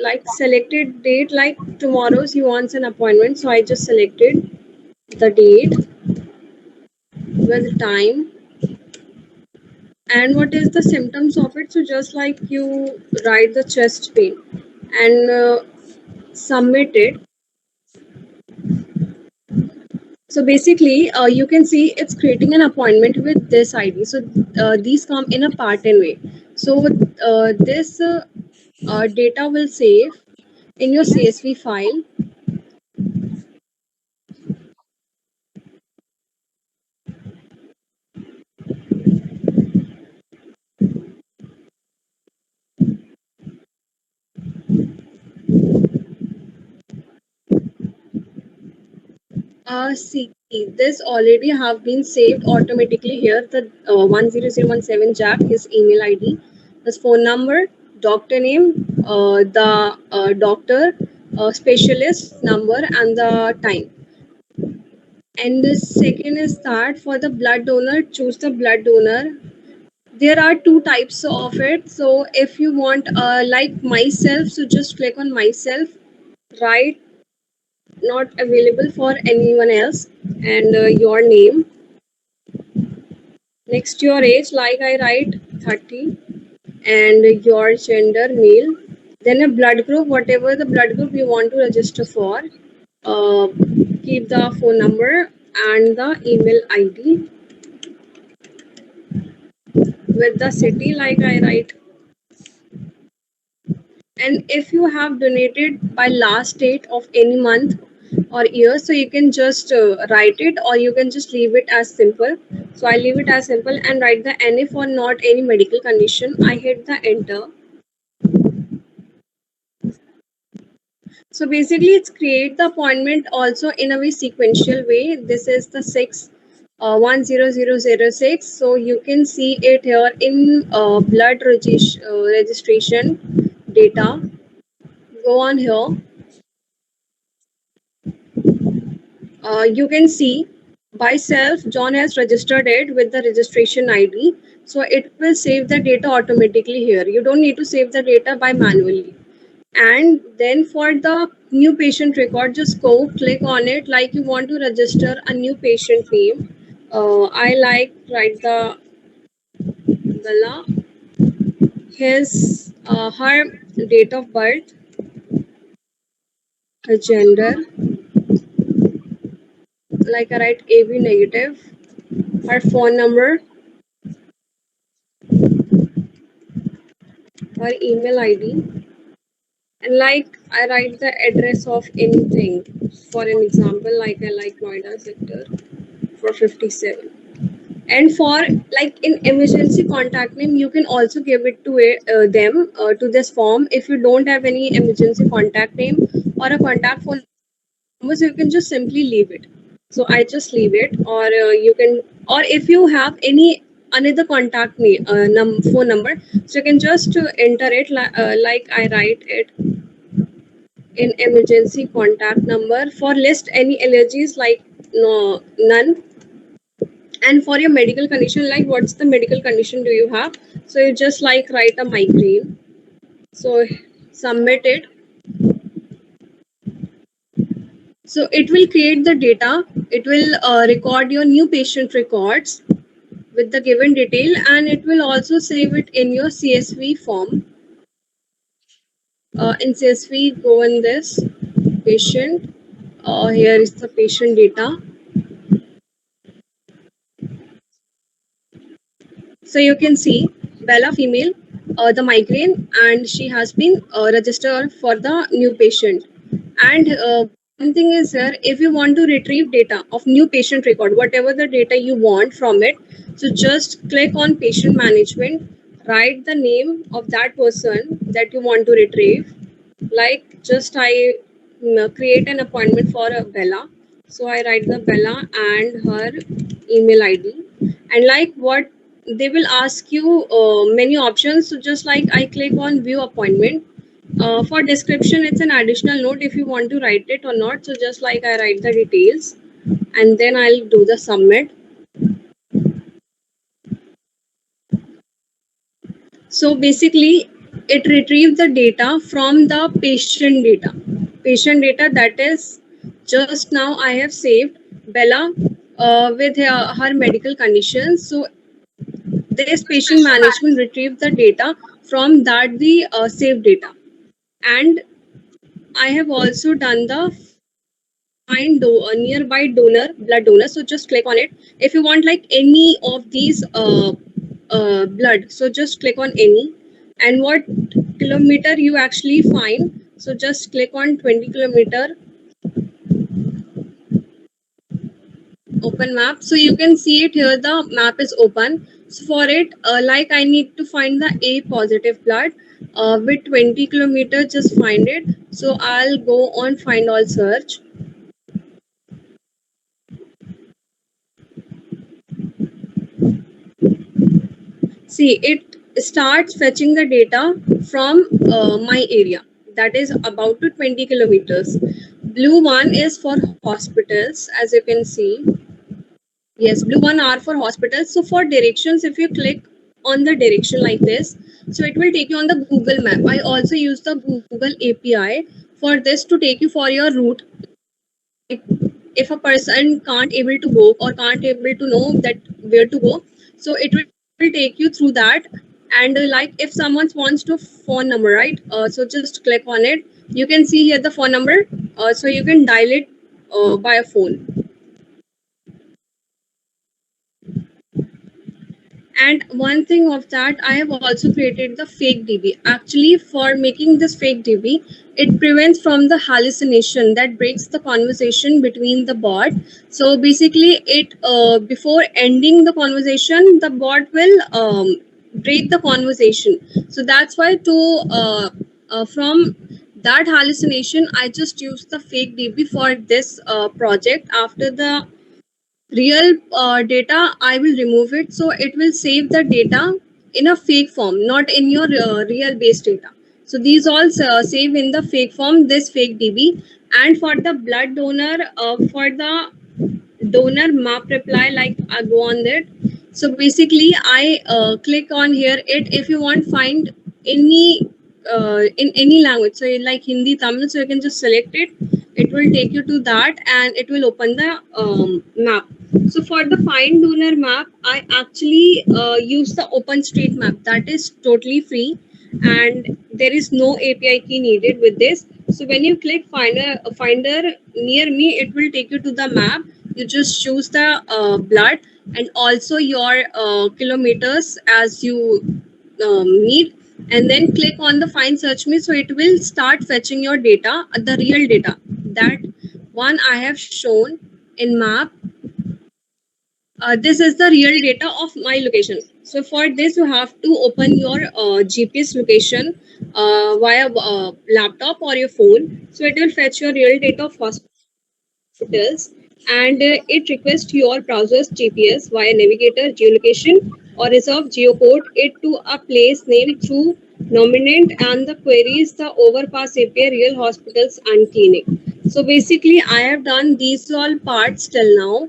like selected date, like tomorrow's you want an appointment, so I just selected the date with time and what is the symptoms of it. So just like you write the chest pain and submit it. So basically you can see it's creating an appointment with this ID. So these come in a pattern way. So this data will save in your CSV file. See, this already have been saved automatically here. The 10017 Jack, his email ID, his phone number, doctor name, the doctor, specialist number, and the time. And the second is that for the blood donor, choose the blood donor. There are two types of it. So if you want, like myself, so just click on myself, right? Not available for anyone else, and your name. Next, your age, like I write 30, and your gender, male. Then a blood group, whatever the blood group you want to register for. Uh, Keep the phone number and the email ID with the city, like I write. And if you have donated by last date of any month or year, so you can just write it, or you can just leave it as simple. So I leave it as simple and write the NA for not any medical condition. I hit the enter. So basically it's create the appointment also in a very sequential way. This is the 10006. So you can see it here in blood registration data. Go on here. You can see by self, John has registered it with the registration ID. So it will save the data automatically here. You don't need to save the data by manually. And then for the new patient record, just go click on it like you want to register a new patient name. I like write the Bella, his her date of birth, her gender, like I write AB negative, her phone number, her email ID, and like I write the address of anything. For an example, like I like Noida sector for 57. And for like in emergency contact name, you can also give it to them to this form. If you don't have any emergency contact name or a contact phone number, so you can just simply leave it. So I just leave it, or you can, or if you have any another contact name, phone number, so you can just enter it like I write it in emergency contact number. For list any allergies, like no, none. And for your medical condition, like what's the medical condition do you have, so you just like write a migraine, so submit it. So it will create the data, it will record your new patient records with the given detail, and it will also save it in your CSV form. In CSV, go in this patient, here is the patient data. So you can see Bella female, the migraine, and she has been registered for the new patient. And one thing is here, if you want to retrieve data of new patient record, whatever the data you want from it, so just click on patient management, write the name of that person that you want to retrieve. Like just I create an appointment for Bella. So I write the Bella and her email ID. And like what they will ask you many options. So just like I click on view appointment. For description, it's an additional note if you want to write it or not. So just like I write the details and then I'll do the submit. So basically it retrieves the data from the patient data that is just now I have saved Bella with her medical conditions. So this patient management retrieve the data from that the saved data. And I have also done the find nearby donor blood donor, so just click on it. If you want like any of these blood, so just click on any. And what kilometer you actually find, so just click on 20 kilometer, open map. So you can see it here, the map is open. So for it, like I need to find the A positive blood with 20 kilometer, just find it. So I'll go on find all search. See, it starts fetching the data from my area, that is about to 20 kilometers. Blue one is for hospitals, as you can see. Yes, blue one are for hospitals. So for directions, if you click on the direction like this, so it will take you on the Google map. I also use the Google API for this to take you for your route. If a person can't able to go or can't able to know that where to go, so it will take you through that. And like if someone wants to phone number, right, so just click on it. You can see here the phone number, so you can dial it by a phone. And one thing of that, I have also created the fake DB. Actually, for making this fake DB, it prevents from the hallucination that breaks the conversation between the bot. So basically, it before ending the conversation, the bot will break the conversation. So that's why from that hallucination, I just used the fake DB for this project. After the real data, I will remove it, so it will save the data in a fake form, not in your real base data. So these all save in the fake form, this fake DB. And for the blood donor, for the donor map reply, like I go on that. So basically I click on here it. If you want find any in any language, so like Hindi, Tamil, so you can just select it. It will take you to that and it will open the map. So for the find donor map, I actually use the OpenStreetMap, that is totally free and there is no API key needed with this. So when you click finder near me, it will take you to the map. You just choose the blood and also your kilometers as you need, and then click on the find search me. So it will start fetching your data, the real data, that one I have shown in map. This is the real data of my location. So for this, you have to open your GPS location via laptop or your phone. So it will fetch your real data of hospitals, and it requests your browser's GPS via navigator, geolocation, or reserve geocode it to a place name through nominant, and the queries the overpass API real hospitals and clinic. So basically, I have done these all parts till now.